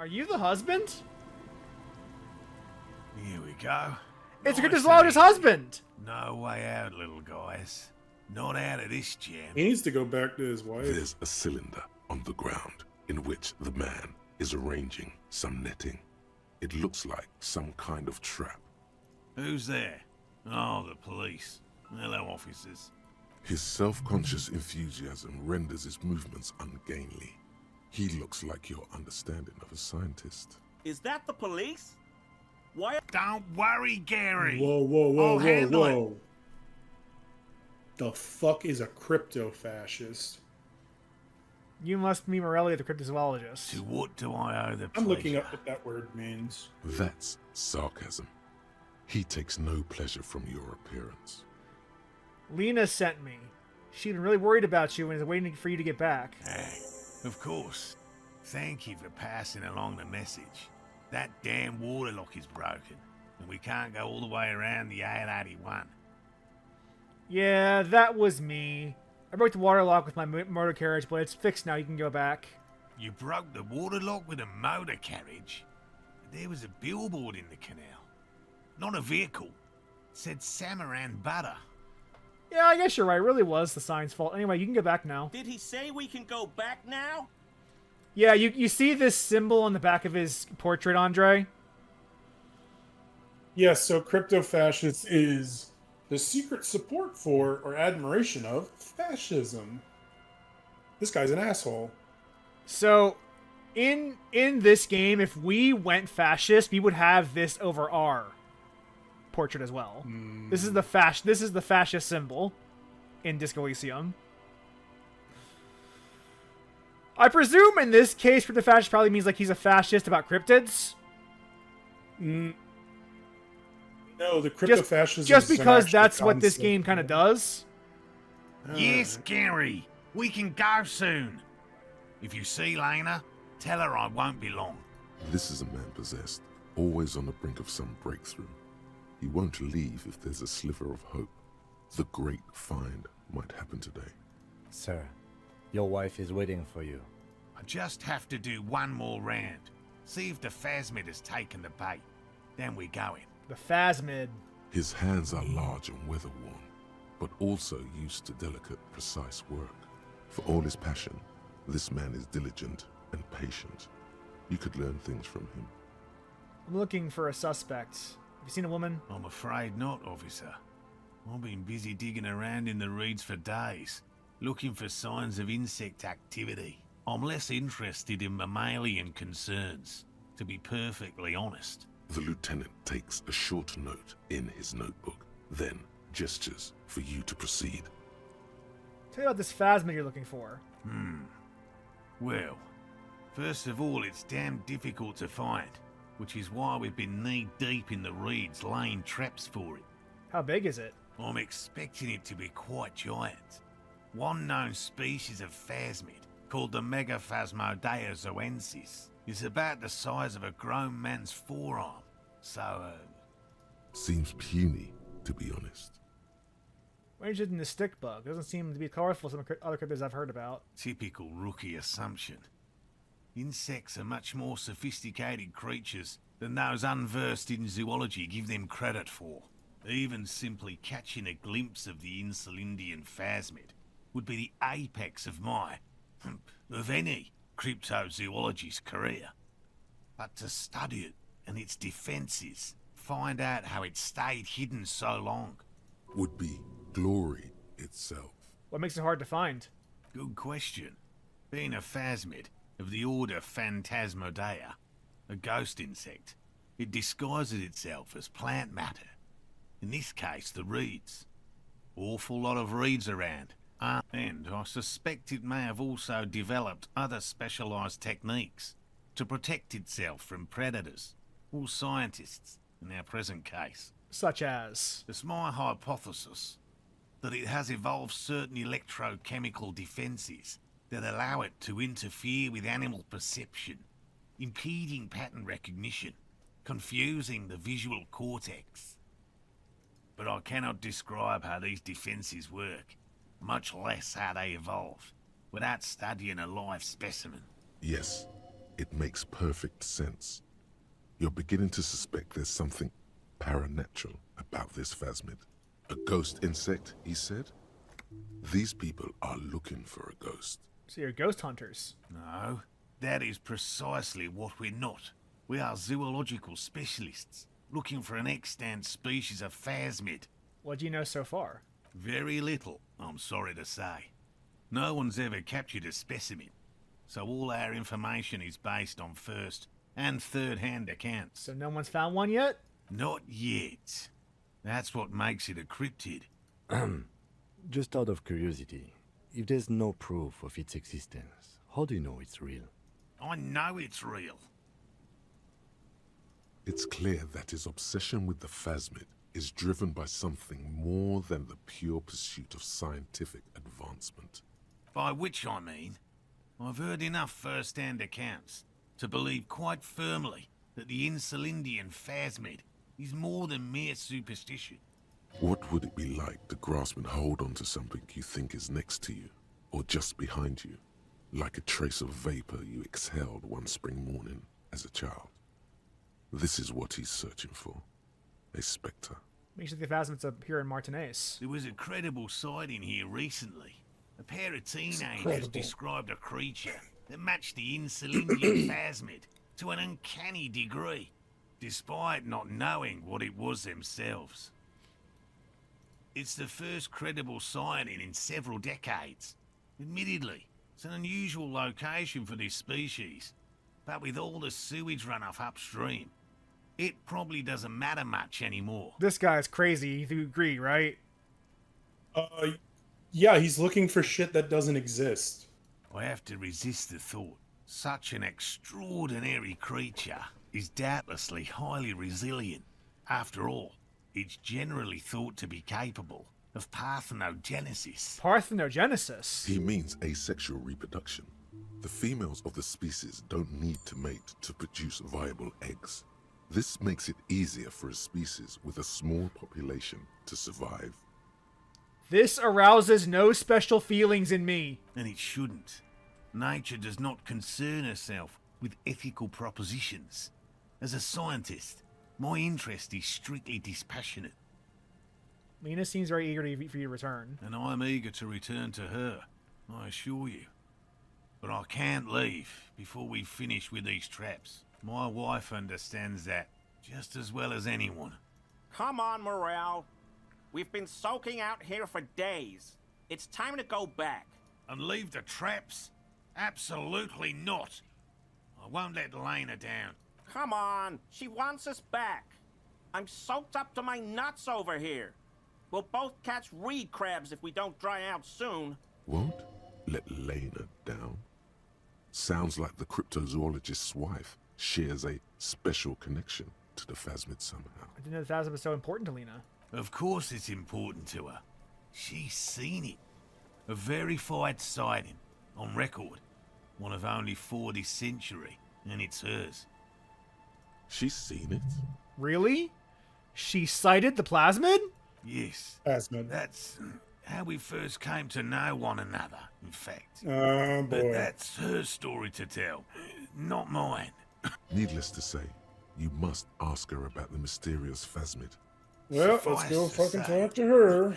Are you the husband? Here we go. It's Nice Cryptozoologist's and easy. husband! No way out, little guys. Not out of this jam. He needs to go back to his wife. There's a cylinder on the ground in which the man is arranging some netting. It looks like some kind of trap. Who's there? Oh, the police. Hello, officers. His self-conscious enthusiasm renders his movements ungainly. He looks like your understanding of a scientist. Is that the police? Why? Don't worry, Gary. Whoa, whoa, whoa, I'll whoa, handle it. whoa. The fuck is a crypto-fascist? You must be Morelli, the cryptozoologist. To what do I owe the pleasure? I'm looking up what that word means. That's sarcasm. He takes no pleasure from your appearance. Lena sent me. She'd been really worried about you and is waiting for you to get back. Hey, of course. Thank you for passing along the message. That damn water lock is broken, and we can't go all the way around the 881. Yeah, that was me. I broke the water lock with my motor carriage, but it's fixed now. You can go back. You broke the water lock with a motor carriage? There was a billboard in the canal. Not a vehicle. It said Samaran Butter. Yeah, I guess you're right. It really was the sign's fault. Anyway, you can go back now. Did he say we can go back now? Yeah, you see this symbol on the back of his portrait, Andre? Yes, so crypto-fascist is the secret support for or admiration of fascism. This guy's an asshole. So, in this game, if we went fascist, we would have this over our portrait as well. This is the fascist symbol in Disco Elysium. I presume in this case, crypto-fascist probably means like he's a fascist about cryptids. No, the crypto-fascism Just is an because actual that's what this concept. game kind of does. Yes, Gary. We can go soon. If you see Lena, tell her I won't be long. This is a man possessed, always on the brink of some breakthrough. He won't leave if there's a sliver of hope. The great find might happen today. Sir, your wife is waiting for you. I just have to do one more round. See if the phasmid has taken the bait. Then we go in. The phasmid. His hands are large and weather-worn, but also used to delicate, precise work. For all his passion, this man is diligent and patient. You could learn things from him. I'm looking for a suspect. Have you seen a woman? I'm afraid not, officer. I've been busy digging around in the reeds for days, looking for signs of insect activity. I'm less interested in mammalian concerns, to be perfectly honest. The lieutenant takes a short note in his notebook, then gestures for you to proceed. Tell me about this phasmid you're looking for. Well, first of all, it's damn difficult to find, which is why we've been knee-deep in the reeds laying traps for it. How big is it? I'm expecting it to be quite giant. One known species of phasmid, called the Megaphasmodea zoensis, is about the size of a grown man's forearm. So, Seems puny, to be honest. Why are you interested in the stick bug? It doesn't seem to be colorful as some other cryptids I've heard about. typical rookie assumption. Insects are much more sophisticated creatures than those unversed in zoology give them credit for. Even simply catching a glimpse of the Insulindian phasmid would be the apex of my, of any, cryptozoologist's career. But to study it and its defenses, find out how it stayed hidden so long. Would be glory itself. What makes it hard to find? Good question. Being a phasmid of the order Phantasmodea, a ghost insect, it disguises itself as plant matter. In this case, the reeds. Awful lot of reeds around. And I suspect it may have also developed other specialised techniques to protect itself from predators, or scientists, in our present case. Such as? It's my hypothesis that it has evolved certain electrochemical defences that allow it to interfere with animal perception, impeding pattern recognition, confusing the visual cortex. But I cannot describe how these defences work, much less how they evolved, without studying a live specimen. Yes, It makes perfect sense. You're beginning to suspect there's something paranatural about this phasmid. A ghost insect, he said? These people are looking for a ghost. So you're ghost hunters. No, that is precisely what we're not. We are zoological specialists, looking for an extant species of phasmid. What do you know so far? Very little, I'm sorry to say. No one's ever captured a specimen, so all our information is based on first and third-hand accounts. So no one's found one yet? Not yet. That's what makes it a cryptid. Just out of curiosity, if there's no proof of its existence, how do you know it's real? I know it's real. It's clear that his obsession with the phasmid is driven by something more than the pure pursuit of scientific advancement. By which I mean, I've heard enough first-hand accounts to believe quite firmly that the Insulindian phasmid is more than mere superstition. What would it be like to grasp and hold onto something you think is next to you, or just behind you, like a trace of vapor you exhaled one spring morning as a child? This is what he's searching for. A spectre. Makes you think the phasmids up here in Martinez. There was a credible sighting here recently. A pair of teenagers incredible. described a creature that matched the Insulindian phasmid to an uncanny degree, despite not knowing what it was themselves. It's the first credible sighting in several decades. Admittedly, it's an unusual location for this species, but with all the sewage runoff upstream, it probably doesn't matter much anymore. This guy's crazy, you agree, right? Yeah, he's looking for shit that doesn't exist. I have to resist the thought. Such an extraordinary creature is doubtlessly highly resilient. After all, it's generally thought to be capable of parthenogenesis. Parthenogenesis. He means asexual reproduction. The females of the species don't need to mate to produce viable eggs. This makes it easier for a species with a small population to survive. This arouses no special feelings in me. And it shouldn't. Nature does not concern herself with ethical propositions. As a scientist, my interest is strictly dispassionate. Lena seems very eager for you to return. And I'm eager to return to her, I assure you. But I can't leave before we finish with these traps. My wife understands that just as well as anyone. Come on, Morale. We've been soaking out here for days. It's time to go back. And leave the traps? Absolutely not. I won't let Lena down. Come on, she wants us back. I'm soaked up to my nuts over here. We'll both catch reed crabs if we don't dry out soon. Won't let Lena down? Sounds like the cryptozoologist's wife shares a special connection to the phasmid somehow. I didn't know the phasmid was so important to Lena. Of course it's important to her. She's seen it. A verified sighting, on record. One of only 4 this century, and it's hers. She's seen it? Really? She sighted the plasmid? Yes, Phasmid. that's how we first came to know one another, in fact. Oh, But boy. that's her story to tell, not mine. Needless to say, you must ask her about the mysterious phasmid. Well, let's Suffice go to fucking say, talk to her.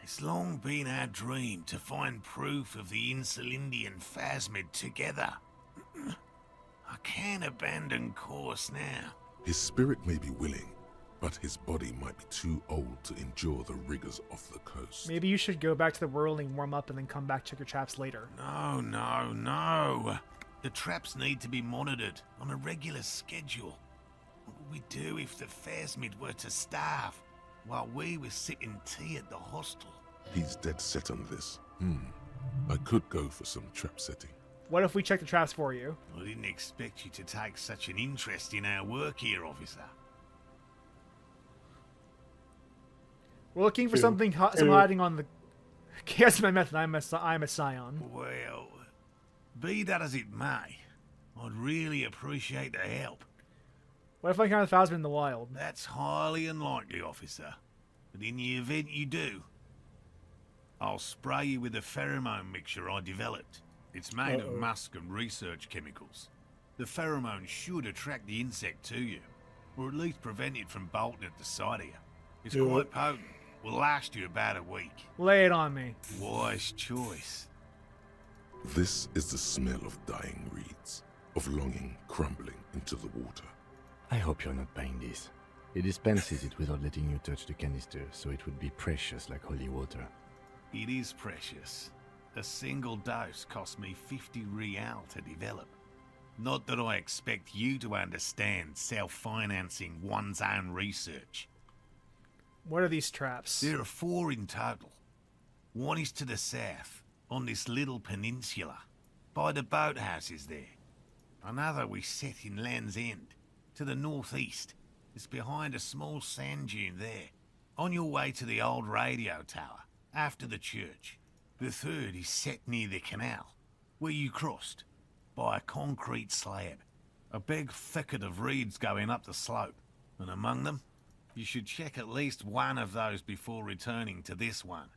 It's long been our dream to find proof of the Insulindian phasmid together. I can't abandon course now. His spirit may be willing, but his body might be too old to endure the rigors of the coast. Maybe you should go back to the whirling, warm up, and then come back to your traps later. No, no, no. The traps need to be monitored on a regular schedule. What would we do if the phasmid were to starve while we were sipping tea at the hostel? He's dead set on this. I could go for some trap setting. What if we check the traps for you? I didn't expect you to take such an interest in our work here, officer. We're looking for Two. something some Two. hiding on the... Guess my method. I'm a scion. Well, be that as it may, I'd really appreciate the help. What if I encounter the phasmid in the wild? That's highly unlikely, officer. But in the event you do, I'll spray you with a pheromone mixture I developed. It's made of musk and research chemicals. The pheromone should attract the insect to you, or at least prevent it from bolting at the sight of you. It's Do quite it. potent. Will last you about a week. Lay it on me. Wise choice. This is the smell of dying reeds, of longing crumbling into the water. I hope you're not buying this. He dispenses it without letting you touch the canister, so it would be precious like holy water. It is precious. A single dose cost me 50 real to develop. Not that I expect you to understand self-financing one's own research. What are these traps? There are 4 in total. One is to the south, on this little peninsula, by the boathouses there. Another we set in Land's End, to the northeast. It's behind a small sand dune there, on your way to the old radio tower, after the church. The third is set near the canal, where you crossed, by a concrete slab. A big thicket of reeds going up the slope, and among them, you should check at least one of those before returning to this one,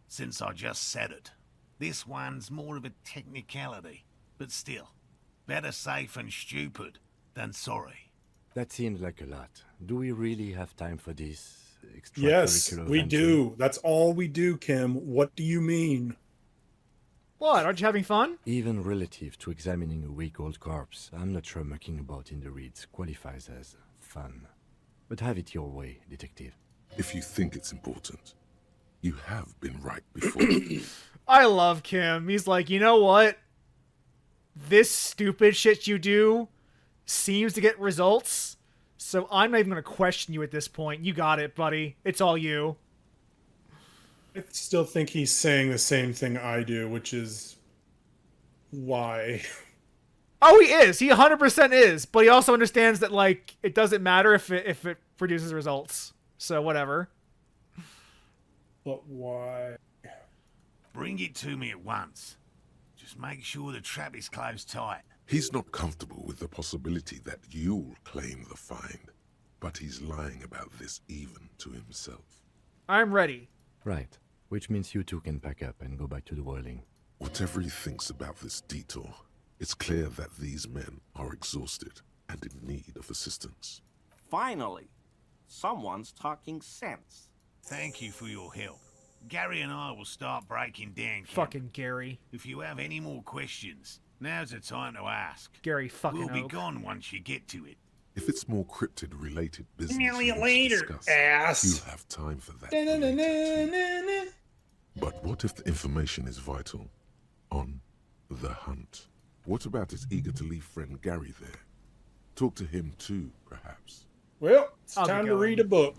since I just said it. This one's more of a technicality, but still, better safe and stupid than sorry. That seems like a lot. Do we really have time for this Yes, extracurricular we venture? do. That's all we do, Kim. What do you mean? What? Aren't you having fun? Even relative to examining a week-old corpse, I'm not sure mucking about in the reeds qualifies as fun. But have it your way, detective. If you think it's important, you have been right before. I love Kim. He's like, you know what? This stupid shit you do seems to get results, so I'm not even going to question you at this point. You got it, buddy. It's all you. I still think he's saying the same thing I do, which is why. Oh, he is. He 100% is. But he also understands that, like, it doesn't matter if it produces results. So, whatever. But why? Bring it to me at once. Just make sure the trap is closed tight. He's not comfortable with the possibility that you'll claim the find, but he's lying about this even to himself. I'm ready. Right. Which means you two can pack up and go back to the whirling. Whatever he thinks about this detour, it's clear that these men are exhausted and in need of assistance. Finally, someone's talking sense. Thank you for your help. Gary and I will start breaking down camp. Fucking Gary. If you have any more questions, now's the time to ask. Gary fucking We'll be Oak. gone once you get to it. If it's more cryptid-related business Nearly you want to later, discuss, ass. you have time for that later. Da-na-na-na-na-na. But what if the information is vital? On the hunt. What about his eager-to-leave friend Gary there? Talk to him too, perhaps. Well, it's I'll be time to going. read a book.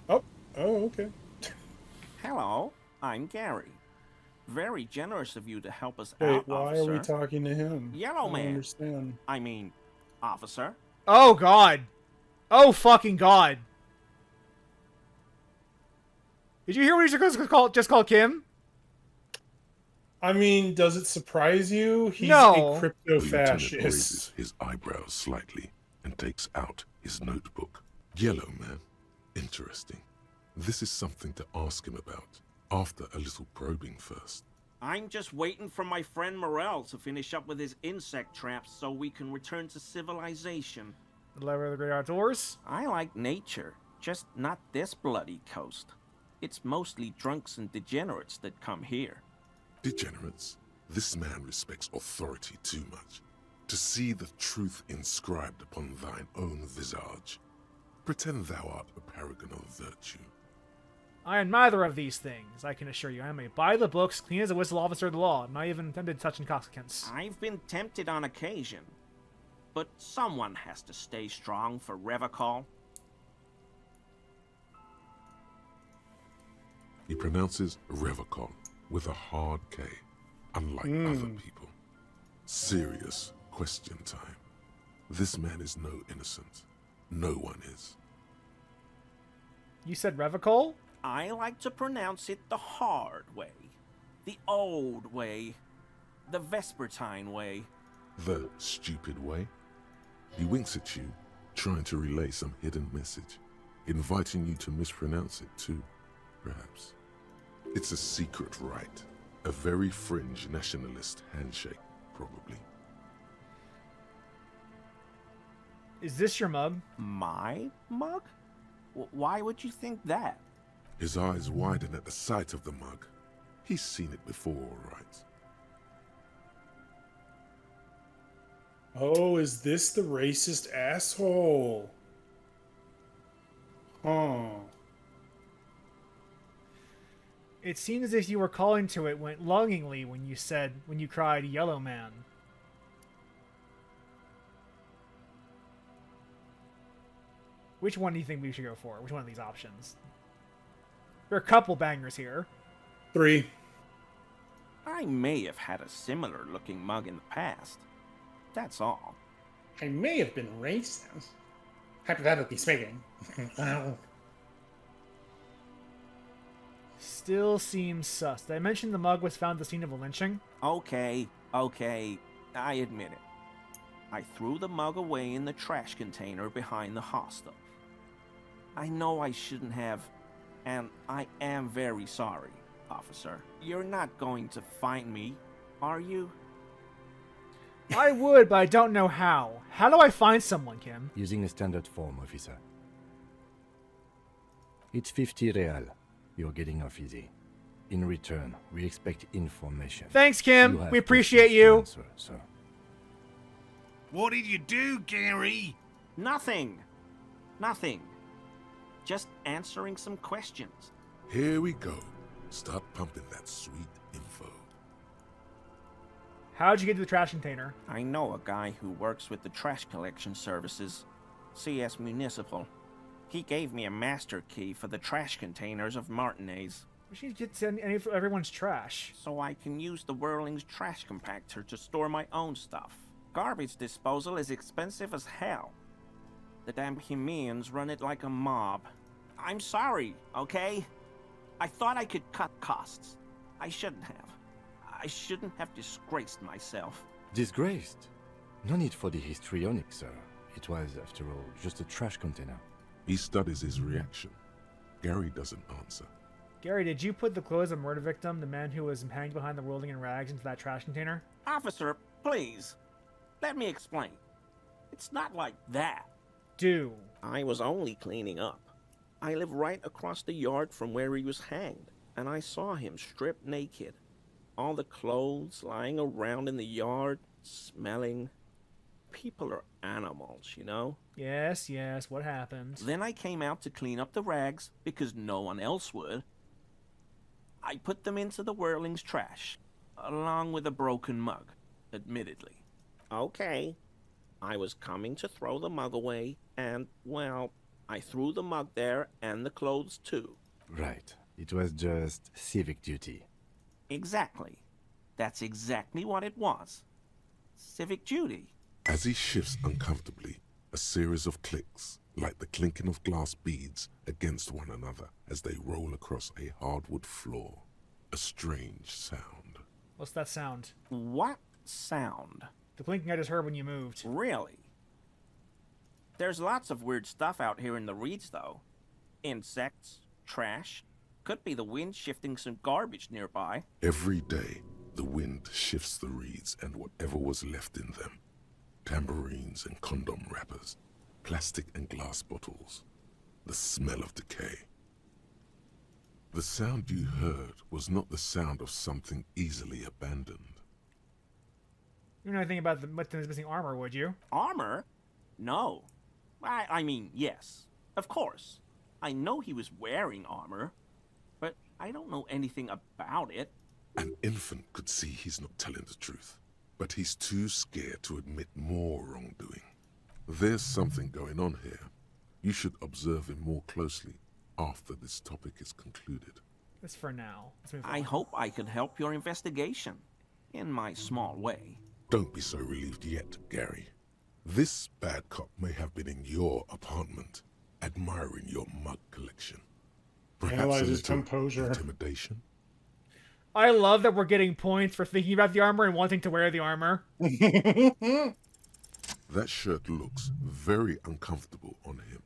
Oh, okay. Hello, I'm Gary. Very generous of you to help us Wait, out, why officer. are we talking to him? Yellow I don't man. understand. I mean, officer. Oh, God. Oh, fucking God. Did you hear what he just called Kim? I mean, does it surprise you? He's No. a The lieutenant crypto-fascist. raises his eyebrows slightly and takes out his notebook. Yellow man. Interesting. This is something to ask him about, after a little probing first. I'm just waiting for my friend Morel to finish up with his insect traps so we can return to civilization. The Lever of the Great Outdoors? I like nature, just not this bloody coast. It's mostly drunks and degenerates that come here. Degenerates. This man respects authority too much. To see the truth inscribed upon thine own visage. Pretend thou art a paragon of virtue. I am neither of these things, I can assure you. I am a by-the-books, clean as a whistle officer of the law, not even tempted to touch intoxicants. I've been tempted on occasion, but someone has to stay strong for Revocol. He pronounces Revocol with a hard K, unlike other people. Serious question time. This man is no innocent. No one is. You said Revocol? I like to pronounce it the hard way, the old way, the Vespertine way. The stupid way. He winks at you, trying to relay some hidden message, inviting you to mispronounce it too, perhaps. It's a secret rite, a very fringe nationalist handshake, probably. Is this your mug? My mug? Why would you think that? His eyes widen at the sight of the mug. He's seen it before, all right. Oh, is this the racist asshole? Huh. It seemed as if you were calling to it went longingly when you cried yellow man. Which one do you think we should go for? Which one of these options? There are a couple bangers here. 3. I may have had a similar looking mug in the past. That's all. I may have been racist. Hypothetically speaking. Still seems sus. Did I mention the mug was found at the scene of a lynching? Okay, I admit it. I threw the mug away in the trash container behind the hostel. I know I shouldn't have, and I am very sorry, officer. You're not going to find me, are you? I would, but I don't know how. How do I find someone, Kim? Using a standard form, officer. It's 50 real. You're getting off easy. In return, we expect information. Thanks, You Kim. have We appreciate questions to you. answer, sir. What did you do, Gary? Nothing. Just answering some questions. Here we go. Start pumping that sweet info. How'd you get to the trash container? I know a guy who works with the trash collection services, CS Municipal. He gave me a master key for the trash containers of Martinez, We should get to any of everyone's trash. so I can use the Whirling's trash compactor to store my own stuff. Garbage disposal is expensive as hell. The damn Bohemians run it like a mob. I'm sorry, okay? I thought I could cut costs. I shouldn't have. I shouldn't have disgraced myself. Disgraced? No need for the histrionic, sir. It was, after all, just a trash container. He studies his reaction. Gary doesn't answer. Gary, did you put the clothes of the murder victim, the man who was hanged behind the Whirling in rags, into that trash container? Officer, please. Let me explain. It's not like that. Do. I was only cleaning up. I live right across the yard from where he was hanged, and I saw him stripped naked. All the clothes lying around in the yard, smelling. People are animals, you know? Yes, what happened? Then I came out to clean up the rags because no one else would. I put them into the Whirling's trash, along with a broken mug, admittedly. Okay. I was coming to throw the mug away, and, well, I threw the mug there and the clothes too. Right. It was just civic duty. Exactly. That's exactly what it was. Civic duty. As he shifts uncomfortably, a series of clicks, like the clinking of glass beads against one another as they roll across a hardwood floor. A strange sound. What's that sound? What sound? The clinking I just heard when you moved. Really? There's lots of weird stuff out here in the reeds, though. Insects, trash. Could be the wind shifting some garbage nearby. Every day, the wind shifts the reeds and whatever was left in them. Tambourines and condom wrappers, plastic and glass bottles, the smell of decay. The sound you heard was not the sound of something easily abandoned. You know anything about the missing armor, would you? Armor? No. I mean, yes. Of course. I know he was wearing armor, but I don't know anything about it. An infant could see he's not telling the truth, but he's too scared to admit more wrongdoing. There's something going on here. You should observe him more closely after this topic is concluded. That's for now. Let's move I on. hope I could help your investigation, in my small way. Don't be so relieved yet, Gary. This bad cop may have been in your apartment, admiring your mug collection. Perhaps Analyze a his little composure. intimidation? I love that we're getting points for thinking about the armor and wanting to wear the armor. That shirt looks very uncomfortable on him.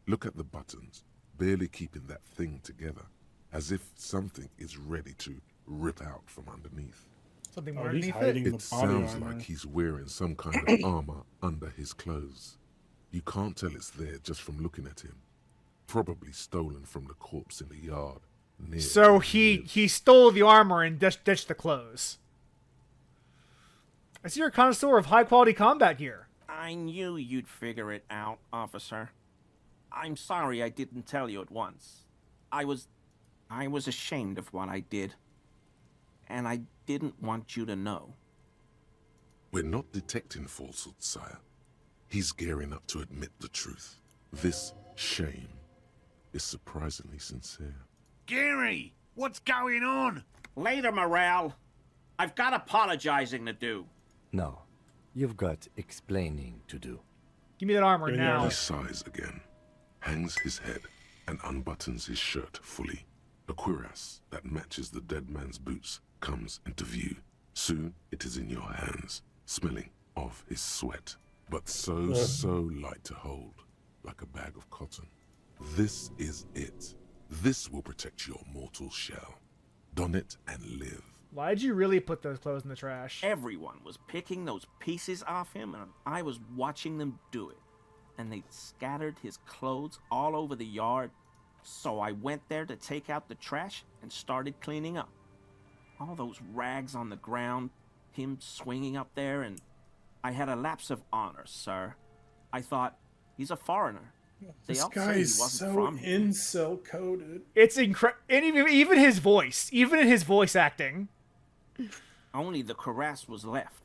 Look at the buttons, barely keeping that thing together, as if something is ready to rip out from underneath. Something Oh, more he's underneath hiding it. the It body sounds armor. like he's wearing some kind of armor under his clothes. You can't tell it's there just from looking at him. Probably stolen from the corpse in the yard. Near So where he lives. stole the armor and ditched the clothes. I see you're a connoisseur of high quality combat gear. I knew you'd figure it out, officer. I'm sorry I didn't tell you at once. I was ashamed of what I did. And I didn't want you to know. We're not detecting falsehood, sire. He's gearing up to admit the truth. This shame is surprisingly sincere. Gary, what's going on? Later, Morale. I've got apologizing to do. No, you've got explaining to do. Give me that armor Yeah. now. He sighs again, hangs his head, and unbuttons his shirt fully. A cuirass that matches the dead man's boots comes into view. Soon it is in your hands, smelling of his sweat, but so light to hold, like a bag of cotton. This is it. This will protect your mortal shell. Don it and live. Why'd you really put those clothes in the trash? Everyone was picking those pieces off him, and I was watching them do it. And they scattered his clothes all over the yard. So I went there to take out the trash and started cleaning up. All those rags on the ground, him swinging up there, and I had a lapse of honor, sir. I thought, he's a foreigner. They This all guy say he is wasn't so from here. incel coded. It's incredible. And even his voice, even in his voice acting. Only the cuirass was left,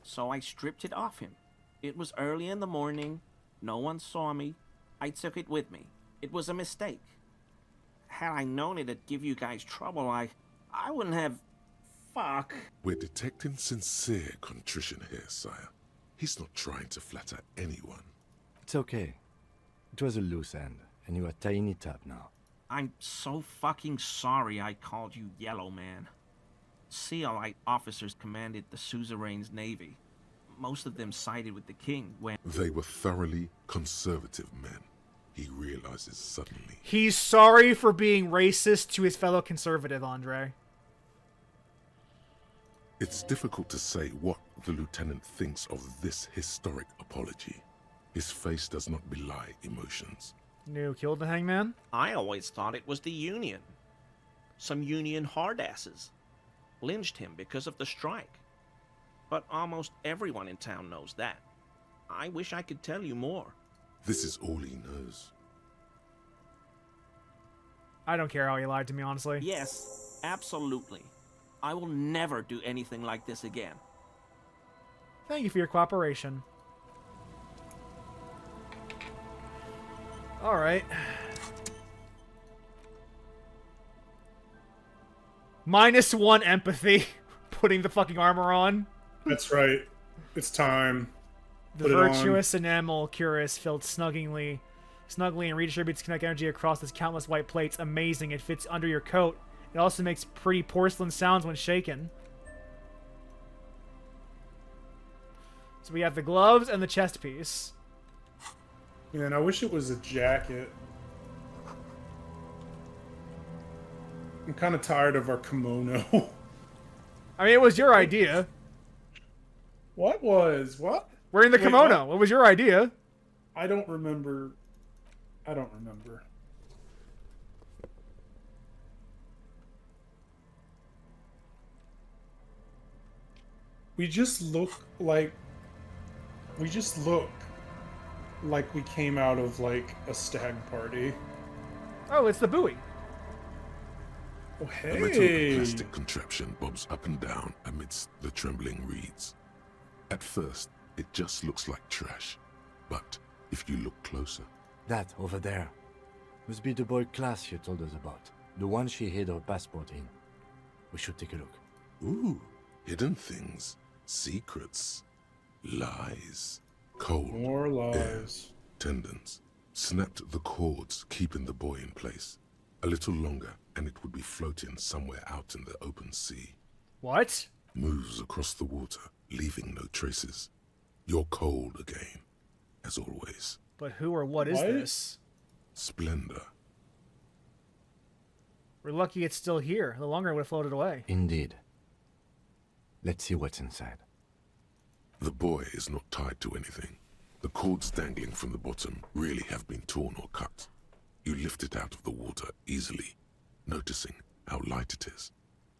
so I stripped it off him. It was early in the morning. No one saw me. I took it with me. It was a mistake. Had I known it'd give you guys trouble, I wouldn't have... Fuck. We're detecting sincere contrition here, sire. He's not trying to flatter anyone. It's okay. It was a loose end, and you are tying it up now. I'm so fucking sorry I called you Yellow Man. Sealite officers commanded the suzerain's navy. Most of them sided with the king when... They were thoroughly conservative men. He realizes suddenly. He's sorry for being racist to his fellow conservative, Andre. It's difficult to say what the lieutenant thinks of this historic apology. His face does not belie emotions. Who killed the hangman? I always thought it was the Union. Some Union hardasses. Lynched him because of the strike. But almost everyone in town knows that. I wish I could tell you more. This is all he knows. I don't care how he lied to me, honestly. Yes, absolutely. I will never do anything like this again. Thank you for your cooperation. Alright. -1 empathy. Putting the fucking armor on. That's right. It's time. The Put it on. virtuous enamel cuirass filled snugly and redistributes kinetic energy across its countless white plates. Amazing. It fits under your coat. It also makes pretty porcelain sounds when shaken. So we have the gloves and the chest piece. Man, I wish it was a jacket. I'm kind of tired of our kimono. I mean, it was your idea. What? Wearing the Wait, kimono. What was your idea? I don't remember. We just look like we came out of like a stag party. Oh, it's the buoy. Oh, A metal hey. plastic contraption bobs up and down amidst the trembling reeds. At first, it just looks like trash. But if you look closer, That over there must be the boy class you told us about. The one she hid her passport in. We should take a look. ooh, hidden things, secrets, lies, cold More air, lies. tendons. Snapped the cords, keeping the boy in place. A little longer, and it would be floating somewhere out in the open sea. What? Moves across the water, leaving no traces. You're cold again, as always. But who or what is What? this? Splendor. We're lucky it's still here. The longer it would have floated away. Indeed. Let's see what's inside. The boy is not tied to anything. The cords dangling from the bottom really have been torn or cut. You lift it out of the water easily, noticing how light it is.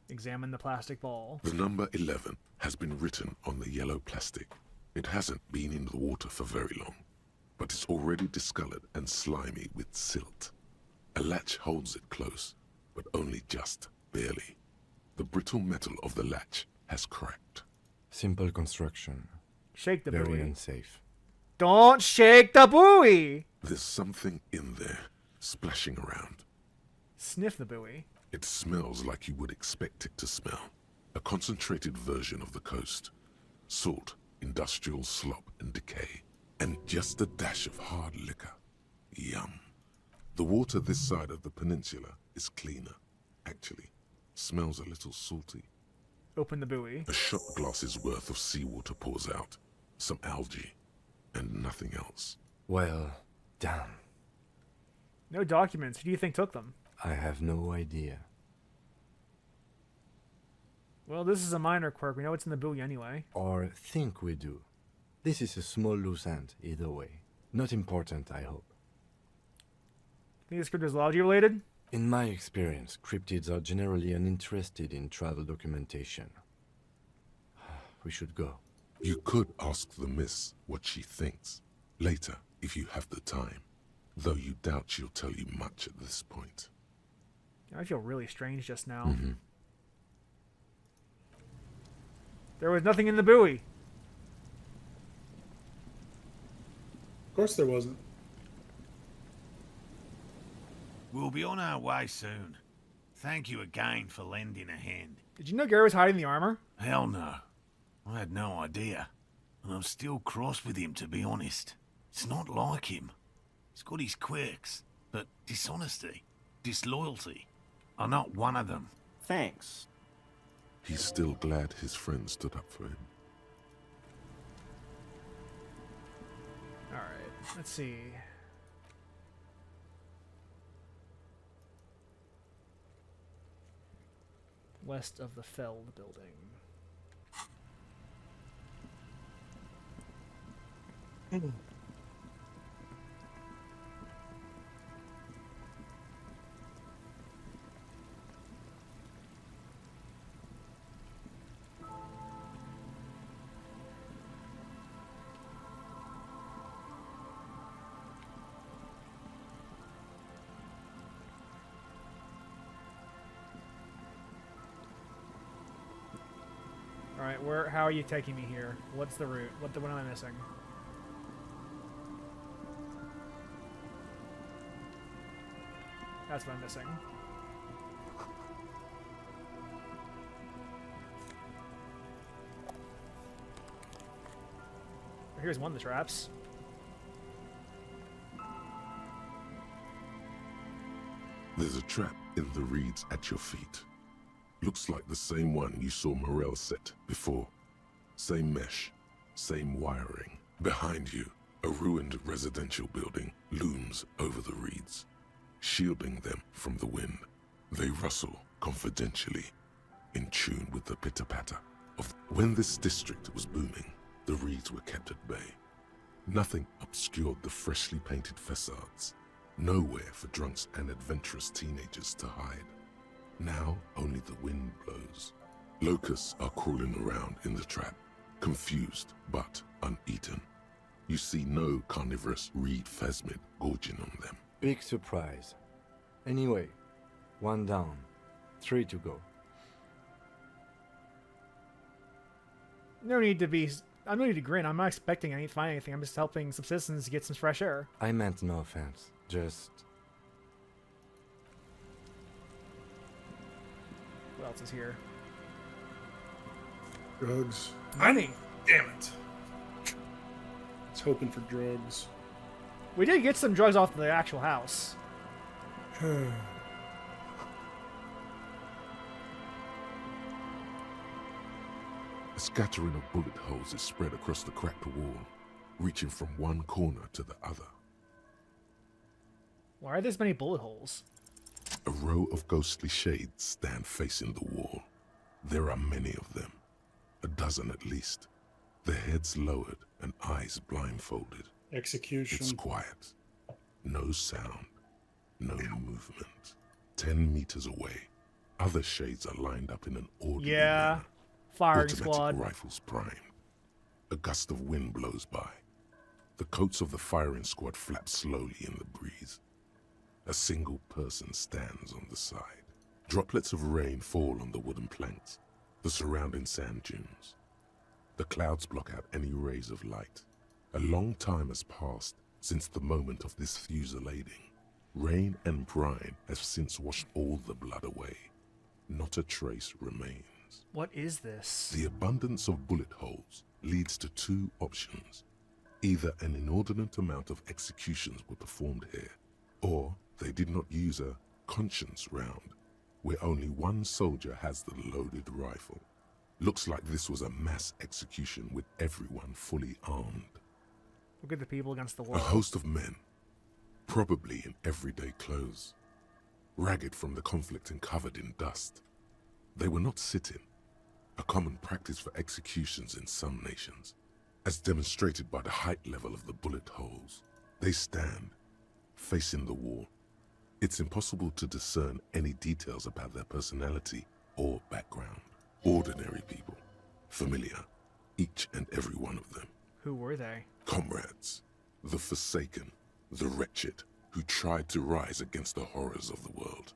Examine the plastic ball. The number 11 has been written on the yellow plastic. It hasn't been in the water for very long, but it's already discolored and slimy with silt. A latch holds it close, but only just barely. The brittle metal of the latch has cracked. Simple construction. Shake the Very buoy. unsafe. Don't shake the buoy! There's something in there, splashing around. Sniff the buoy. It smells like you would expect it to smell. A concentrated version of the coast. Salt, industrial slop and decay. And just a dash of hard liquor. Yum. The water this side of the peninsula is cleaner, actually. Smells a little salty. Open the buoy. A shot glass's worth of seawater pours out. Some algae. And nothing else. Well, damn. No documents. Who do you think took them? I have no idea. Well, this is a minor quirk. We know it's in the buoy anyway. Or think we do. This is a small loose end, either way. Not important, I hope. Think this cryptid is Logi related? In my experience, cryptids are generally uninterested in travel documentation. We should go. You could ask the miss what she thinks. Later, if you have the time. Though you doubt she'll tell you much at this point. I feel really strange just now. There was nothing in the buoy. Of course there wasn't. We'll be on our way soon. Thank you again for lending a hand. Did you know Gary was hiding the armor? Hell no. I had no idea. And I'm still cross with him, to be honest. It's not like him. He's got his quirks, but dishonesty, disloyalty are not one of them. Thanks. He's still glad his friend stood up for him. Alright, let's see. West of the Feld building. Alright, how are you taking me here? What's the route? What am I missing? That's what I'm missing. Here's one of the traps. There's a trap in the reeds at your feet. Looks like the same one you saw Morel set before. Same mesh, same wiring. Behind you, a ruined residential building looms over the reeds, shielding them from the wind. They rustle confidentially, in tune with the pitter-patter of... When this district was booming, the reeds were kept at bay. Nothing obscured the freshly painted facades. Nowhere for drunks and adventurous teenagers to hide. Now only the wind blows. Locusts are crawling around in the trap, confused but uneaten. You see no carnivorous reed phasmid gorging on them. Big surprise. Anyway, 1 down, 3 to go. No need to grin. I'm not expecting to find anything. I'm just helping subsistence get some fresh air. I meant no offense. Just... What else is here? Drugs. Money. Damn it. I was hoping for drugs. We did get some drugs off the actual house. A scattering of bullet holes is spread across the cracked wall, reaching from one corner to the other. Why are there so many bullet holes? A row of ghostly shades stand facing the wall. There are many of them, a dozen at least, their heads lowered and eyes blindfolded. Execution. It's quiet. No sound. No movement. 10 meters away, other shades are lined up in an orderly Yeah. manner. Firing Automatic squad. rifles primed. A gust of wind blows by. The coats of the firing squad flap slowly in the breeze. A single person stands on the side. Droplets of rain fall on the wooden planks, the surrounding sand dunes. The clouds block out any rays of light. A long time has passed since the moment of this fusillading. Rain and brine have since washed all the blood away. Not a trace remains. What is this? The abundance of bullet holes leads to two options. Either an inordinate amount of executions were performed here, or they did not use a conscience round, where only one soldier has the loaded rifle. Looks like this was a mass execution with everyone fully armed. Look at the people against the A wall. host of men, probably in everyday clothes, ragged from the conflict and covered in dust. They were not sitting, a common practice for executions in some nations, as demonstrated by the height level of the bullet holes. They stand, facing the wall. It's impossible to discern any details about their personality or background. Ordinary people, familiar, each and every one of them. Who were they? Comrades, the forsaken, the wretched, who tried to rise against the horrors of the world.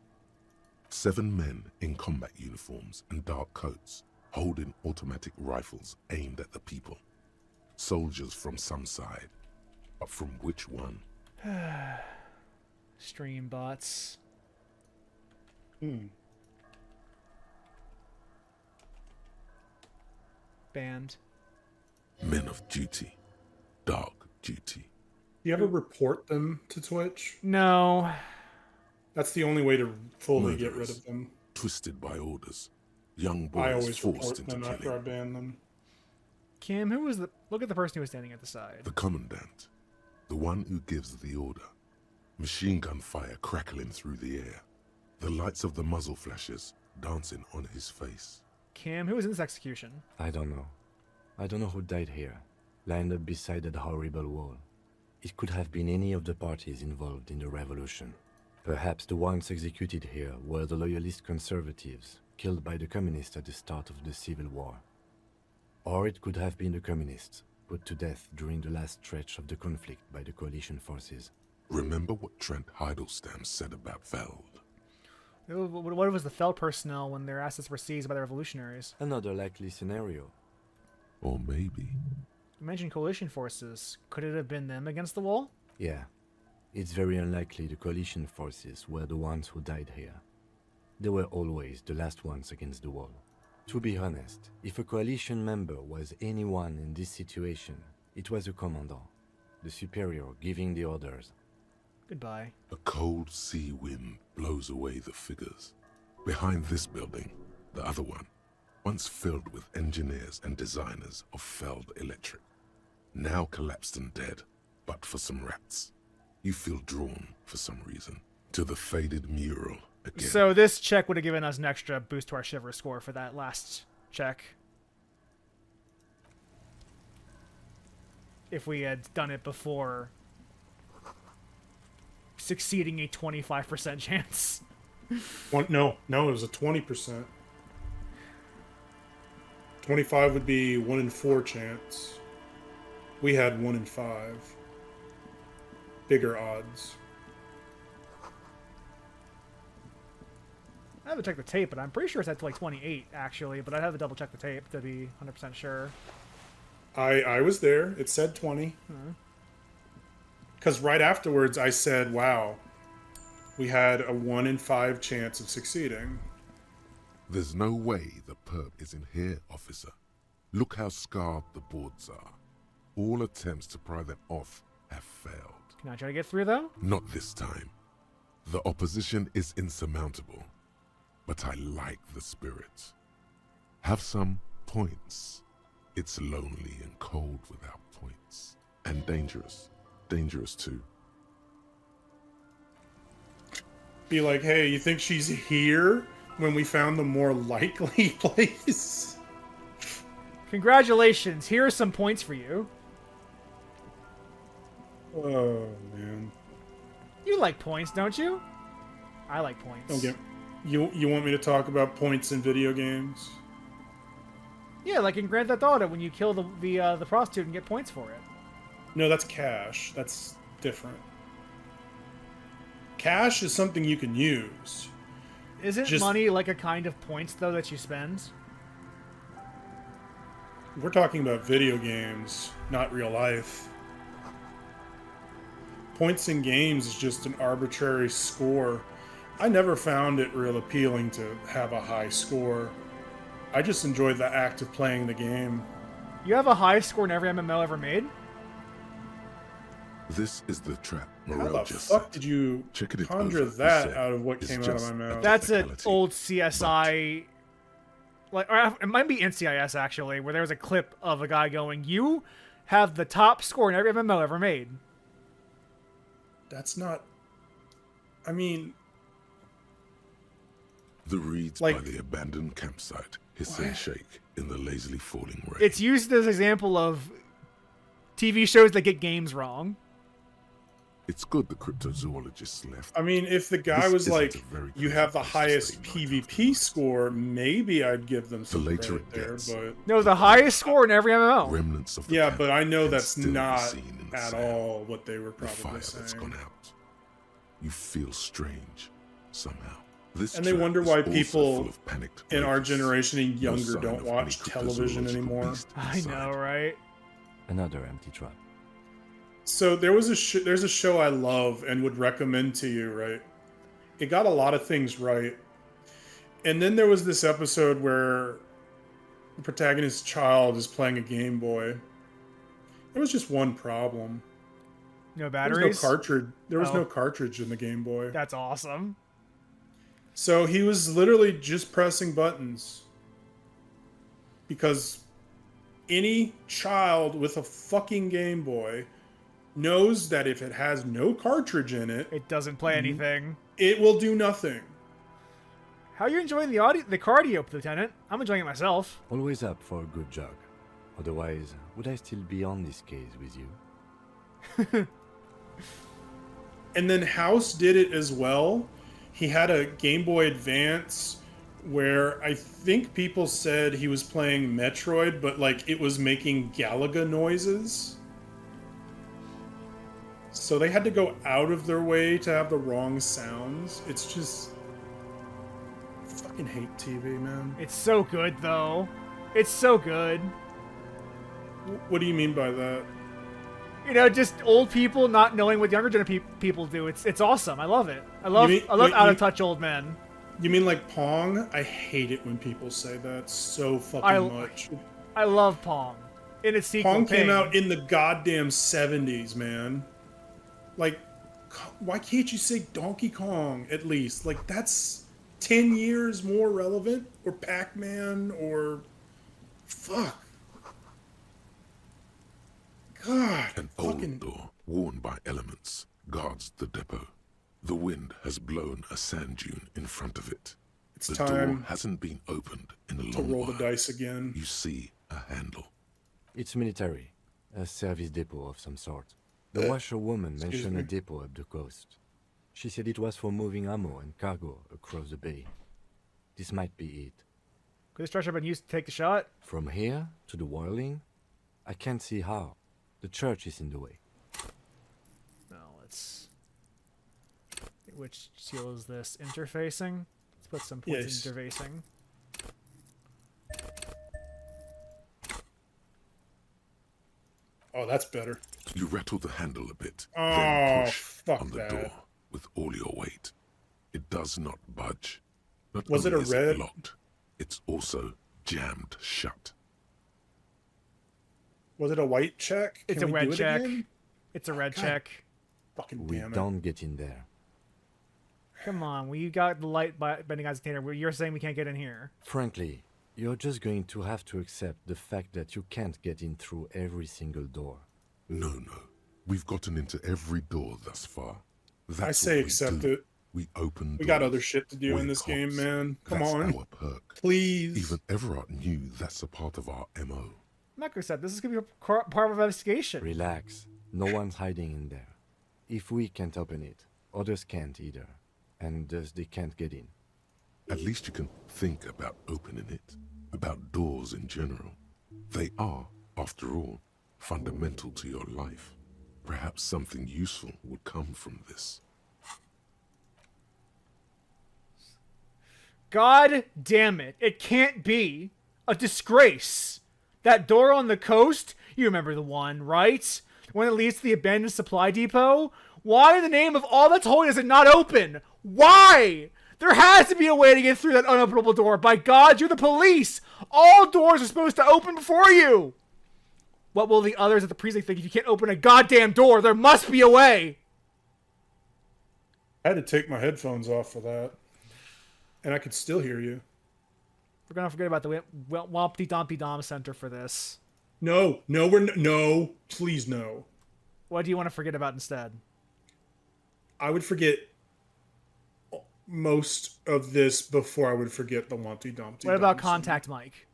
7 men in combat uniforms and dark coats, holding automatic rifles aimed at the people. Soldiers from some side, but from which one? Stream bots. Banned. Men of duty, dark duty. Do you ever report them to Twitch? No. That's the only way to fully get rid Murderers, of them. twisted by orders. Young I boys always forced report into them after I killing. ban them. Kim, who was the... Look at the person who was standing at the side. The commandant, the one who gives the order. Machine gun fire crackling through the air. The lights of the muzzle flashes dancing on his face. Kim, who was in this execution? I don't know. I don't know who died here, lined up beside that horrible wall. It could have been any of the parties involved in the revolution. Perhaps the ones executed here were the loyalist conservatives, killed by the communists at the start of the Civil War. Or it could have been the communists, put to death during the last stretch of the conflict by the coalition forces. Remember what Trent Heidelstein said about Veld? What was the Feld personnel when their assets were seized by the revolutionaries? Another likely scenario. Or maybe... You mentioned coalition forces. Could it have been them against the wall? Yeah. It's very unlikely the coalition forces were the ones who died here. They were always the last ones against the wall. To be honest, if a coalition member was anyone in this situation, it was a commandant, the superior giving the orders. Goodbye. A cold sea wind blows away the figures. Behind this building, the other one, once filled with engineers and designers of Feld Electric, now collapsed and dead, but for some rats. You feel drawn, for some reason, to the faded mural again. So this check would have given us an extra boost to our Shiver score for that last check. If we had done it before succeeding a 25% chance. No, it was a 20%. 25 would be 1 in 4 chance. We had 1 in 5. Bigger odds. I haven't checked the tape, but I'm pretty sure it's at like 28, actually. But I'd have to double check the tape to be 100% sure. I was there. It said 20. Because right afterwards I said, wow, we had a 1 in 5 chance of succeeding. There's no way the perp is in here, officer. Look how scarred the boards are. All attempts to pry them off have failed. Can I try to get through, though? Not this time. The opposition is insurmountable, but I like the spirit. Have some points. It's lonely and cold without points. And dangerous. Dangerous too. Be like, hey, you think she's here when we found the more likely place? Congratulations, here are some points for you. Oh man. You like points, don't you? I like points. Okay. You want me to talk about points in video games? Yeah, like in Grand Theft Auto, when you kill the prostitute and get points for it. No, that's cash. That's different. Cash is something you can use. Isn't Just- money like a kind of points though that you spend? We're talking about video games, not real life. Points in games is just an arbitrary score. I never found it real appealing to have a high score. I just enjoyed the act of playing the game. You have a high score in every MMO ever made. This is the trap How Morel the just fuck set. did you Checking it conjure over, he that said, out of what "It's came out of just my mouth? a That's an technicality, old CSI, or it might be NCIS actually, where there was a clip of a guy going, "You have the top score in every MMO ever made." That's not... I mean... The reeds Like- by the abandoned campsite hiss and shake in the lazily falling rain. It's used as an example of TV shows that get games wrong. It's good the cryptozoologists left. I mean, if the guy This was isn't like, a very you pleasant have the place to highest stay night PvP after score, maybe I'd give them some later credit it there, gets. but... No, the highest score in every MMO. Remnants of the Yeah, camp but I know can that's still be not seen in the at sand. all what they were The fire probably that's saying. gone out. You feel strange somehow. This And they trap wonder is why also people full of panicked In our breakers. generation and No younger sign don't of watch any television cryptozoological anymore. beast I inside. know, right? Another empty trap. So there's a show I love and would recommend to you, right? It got a lot of things right. And then there was this episode where the protagonist's child is playing a Game Boy. There was just one problem. No There was batteries. no cartridge. There was Oh. no cartridge in the Game Boy. That's awesome. So he was literally just pressing buttons. Because any child with a fucking Game Boy knows that if it has no cartridge in it, It doesn't play anything. it will do nothing. How are you enjoying the cardio, Lieutenant? I'm enjoying it myself. Always up for a good jog. Otherwise, would I still be on this case with you? And then House did it as well. He had a Game Boy Advance where I think people said he was playing Metroid, but like it was making Galaga noises. So they had to go out of their way to have the wrong sounds. It's just... I fucking hate TV, man. It's so good, though. It's so good. What do you mean by that? You know, just old people not knowing what younger people do. It's awesome. I love it. I love mean- I love wait, out you- of touch old men. You mean like Pong? I hate it when people say that so fucking I- much. I love Pong. In its sequel, Pong came Ping. out in the goddamn 70s, man. Like, why can't you say Donkey Kong at least? Like, that's 10 years more relevant? Or Pac-Man, or... Fuck. God. An fucking... old door, worn by elements, guards the depot. The wind has blown a sand dune in front of it. It's The door time hasn't been opened in a to long roll the while. dice again. You see a handle. It's military. A service depot of some sort. The washerwoman mentioned me? a depot up the coast. She said it was for moving ammo and cargo across the bay. This might be it. Could this structure have been used to take the shot? From here to the whirling? I can't see how. The church is in the way. No, let's... Which seal is this? Interfacing? Let's put some points Yes. in interfacing. Oh, that's better. You rattle the handle a bit, Oh, then push fuck on the that. door with all your weight. It does not budge. Not Was it only a is red? locked, it's also jammed shut. Was it a white check? It's Can a we red do it check. again? It's a red God check. Fucking We damn it. don't get in there. Come on, we got the light bending eyes container. You're saying we can't get in here. Frankly, you're just going to have to accept the fact that you can't get in through every single door. No. We've gotten into every door thus far. That's I say what we accept do. it. We open We got doors. other shit to do We're in this game, cops. man. Come That's on. our perk. Please. Even Everard knew that's a part of our MO. I'm not gonna accept this. Is gonna be part of our investigation. Relax. No one's hiding in there. If we can't open it, others can't either. And thus they can't get in. At least you can think about opening it, about doors in general. They are, after all, fundamental to your life. Perhaps something useful would come from this. God damn it. It can't be. A disgrace. That door on the coast, you remember the one, right? When it leads to the abandoned supply depot? Why in the name of all that's holy is it not open? Why? There has to be a way to get through that unopenable door. By God, you're the police. All doors are supposed to open before you. What will the others at the precinct think if you can't open a goddamn door? There must be a way. I had to take my headphones off for that. And I could still hear you. We're going to forget about the Wompty Dompty Dom Center for this. No, please no. What do you want to forget about instead? I would forget most of this before I would forget the Monty Dumpty. What about Contact Mike?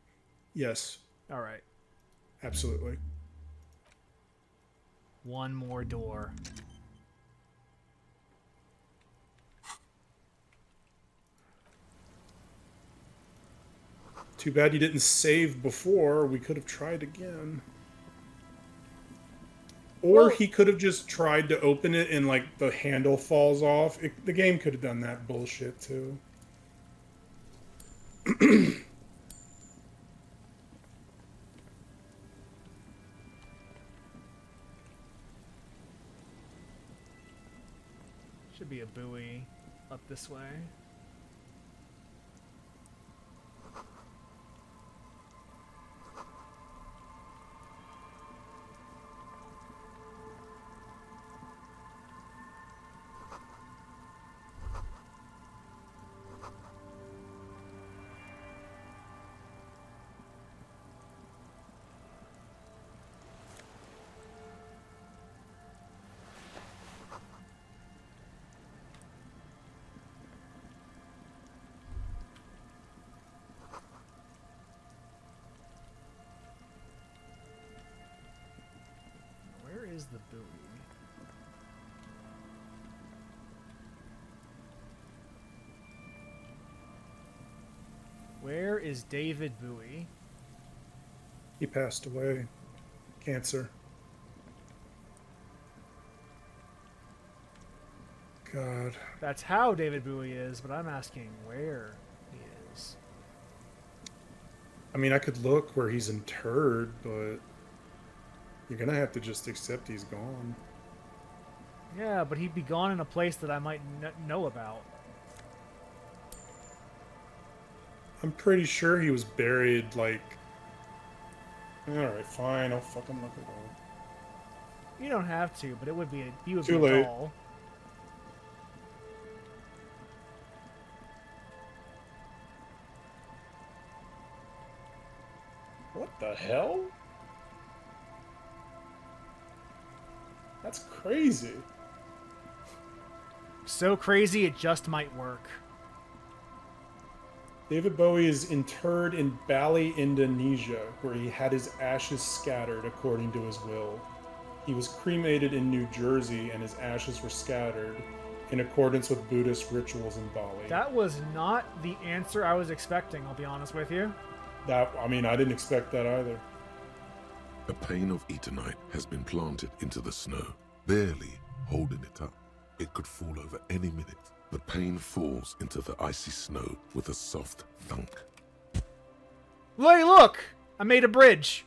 Yes. All right. Absolutely. One more door. Too bad you didn't save before. We could have tried again. Or he could have just tried to open it and, like, the handle falls off. The game could have done that bullshit, too. Should be a buoy up this way. Is the buoy? Where is David Bowie? He passed away. Cancer. God. That's how David Bowie is, but I'm asking where he is. I mean, I could look where he's interred, but you're gonna have to just accept he's gone. Yeah, but he'd be gone in a place that I might know about. I'm pretty sure he was buried, like... Alright, fine, I'll fucking look it up. You don't have to, but it would be he would Too be late. tall. What the hell? That's crazy. So crazy it just might work. David Bowie is interred in Bali, Indonesia, where he had his ashes scattered according to his will. He was cremated in New Jersey, and his ashes were scattered in accordance with Buddhist rituals in Bali. That was not the answer I was expecting, I'll be honest with you. I didn't expect that either. A pane of Eternite has been planted into the snow, barely holding it up. It could fall over any minute. The pane falls into the icy snow with a soft thunk. Hey, look! I made a bridge.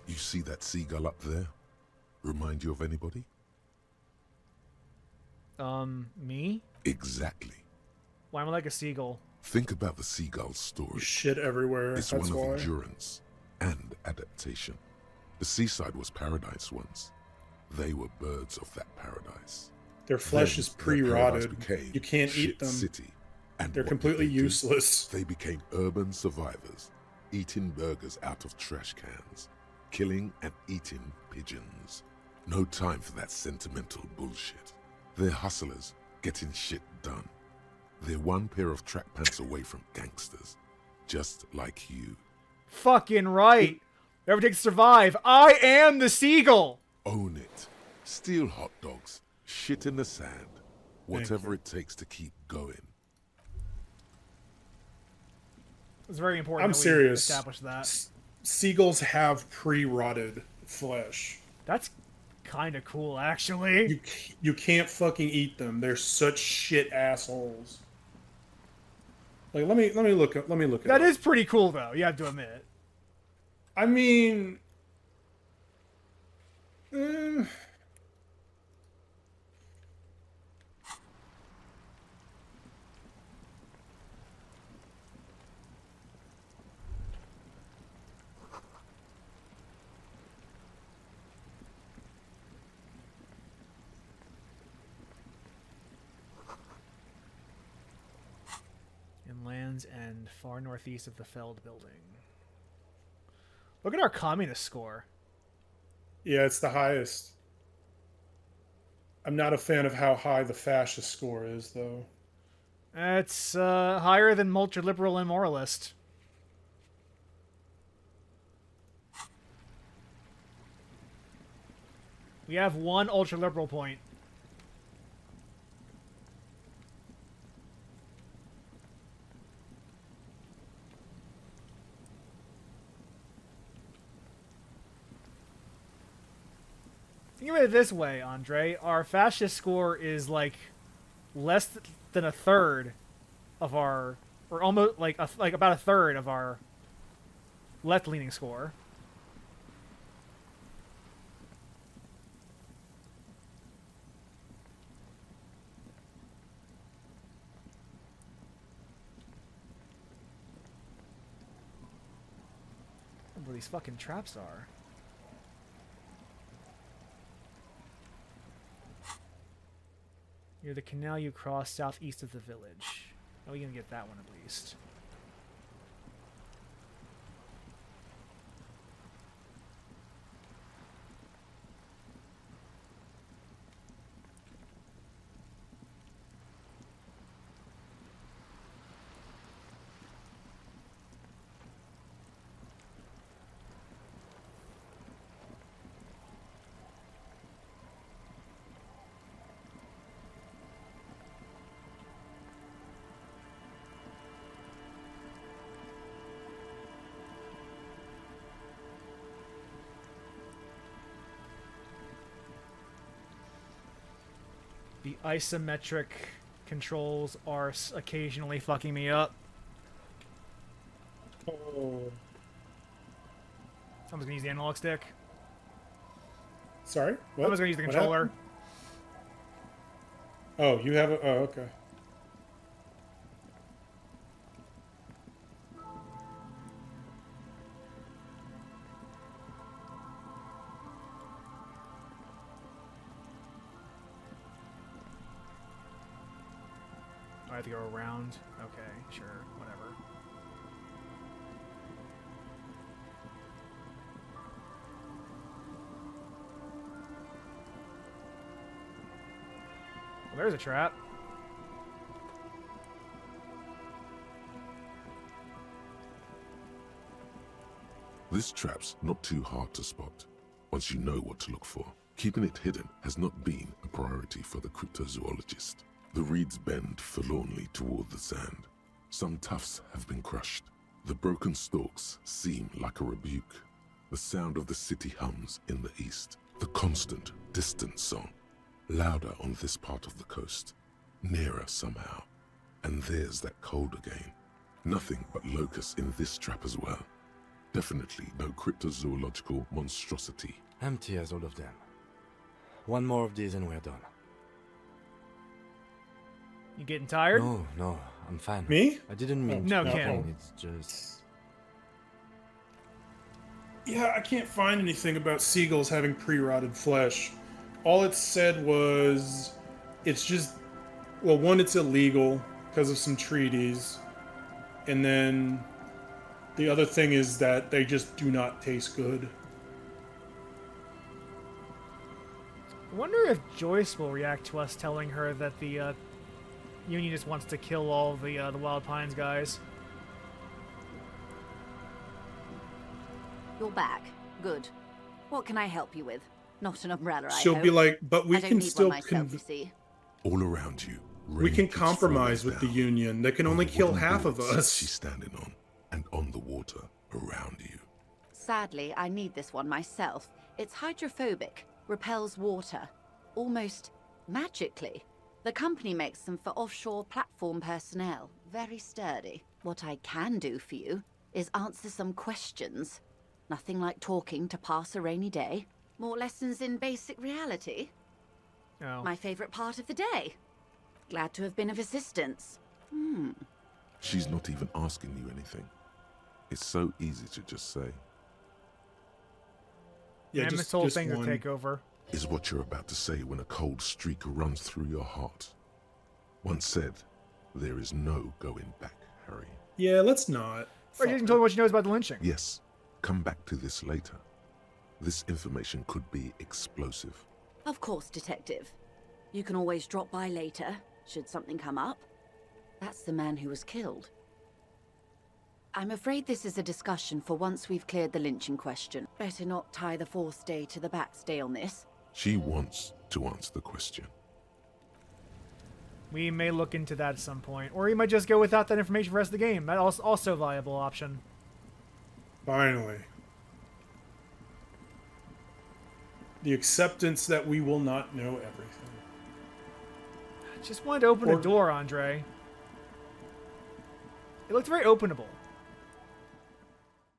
You see that seagull up there? Remind you of anybody? Me? Exactly. Why am I like a seagull? Think about the seagull's story. Shit everywhere, It's that's one of why. endurance and adaptation. The seaside was paradise once. They were birds of that paradise. Their flesh Then is that paradise pre-rotted. became You can't eat Shit them. City. And They're what did completely they do? useless. They became urban survivors, eating burgers out of trash cans. killing and eating pigeons. No time for that sentimental bullshit. They're hustlers, getting shit done. They're one pair of track pants away from gangsters, just like you. Fucking right. Whatever it takes to survive. I am the seagull. Own it. Steal hot dogs, shit in the sand, whatever it takes to keep going. It's very important. I'm that we serious. establish that. Seagulls have pre-rotted flesh. That's kind of cool, actually. You can't fucking eat them. They're such shit assholes. Like let me look at That is pretty cool, though. You have to admit. I mean, In Land's End, far northeast of the Feld building. Look at our communist score. yeah, it's the highest. I'm not a fan of how high the fascist score is, though. It's higher than ultra-liberal and moralist. We have one ultra-liberal point. Think of it this way, Andre. Our fascist score is like less than a third of our, or almost like about a third of our left-leaning score. Where these fucking traps are. Near the canal you cross southeast of the village. Oh, we can get that one at least. The isometric controls are occasionally fucking me up. Oh, I'm just gonna use the analog stick. sorry. What? I'm just gonna use the What controller. happened? Oh, you have a. Oh, okay. I have to go around. Okay, sure, whatever. Well, there's a trap. This trap's not too hard to spot, once you know what to look for. Keeping it hidden has not been a priority for the cryptozoologist. The reeds bend forlornly toward the sand. Some tufts have been crushed. The broken stalks seem like a rebuke. The sound of the city hums in the east. The constant, distant song. Louder on this part of the coast. Nearer somehow. And there's that cold again. Nothing but locusts in this trap as well. Definitely no cryptozoological monstrosity. Empty as all of them. One more of these and we're done. You getting tired? No, I'm fine. Me? I didn't mean No, to Ken. complain, it's just... Yeah, I can't find anything about seagulls having pre-rotted flesh. All it said was, it's just, well, one, it's illegal because of some treaties, and then the other thing is that they just do not taste good. wonder if Joyce will react to us telling her that the Union just wants to kill all the Wild Pines guys. You're back. Good. What can I help you with? Not an umbrella, I She'll hope. be like, but we I don't can need still one myself, you see. All around you, we rain can keeps compromise falling with the down Union. They can on only the kill wooden half of boards us. she's standing on, and on the water around you. Sadly, I need this one myself. It's hydrophobic, repels water, almost magically. The company makes them for offshore platform personnel. Very sturdy. What I can do for you is answer some questions. Nothing like talking to pass a rainy day. More lessons in basic reality. Oh. My favorite part of the day. Glad to have been of assistance. She's not even asking you anything. It's so easy to just say. Yeah, Mammoth just, whole just thing to one. take over. Is what you're about to say when a cold streak runs through your heart. Once said, there is no going back, Harry. Yeah, let's not. Or you can tell me what she knows about the lynching. Yes, come back to this later. This information could be explosive. Of course, Detective. You can always drop by later, should something come up. That's the man who was killed. I'm afraid this is a discussion for once we've cleared the lynching question. Better not tie the fourth day to the backstay on this. She wants to answer the question. We may look into that at some point. Or you might just go without that information for the rest of the game. That's also a viable option. Finally. The acceptance that we will not know everything. Just wanted to open a door, Andre. It looked very openable.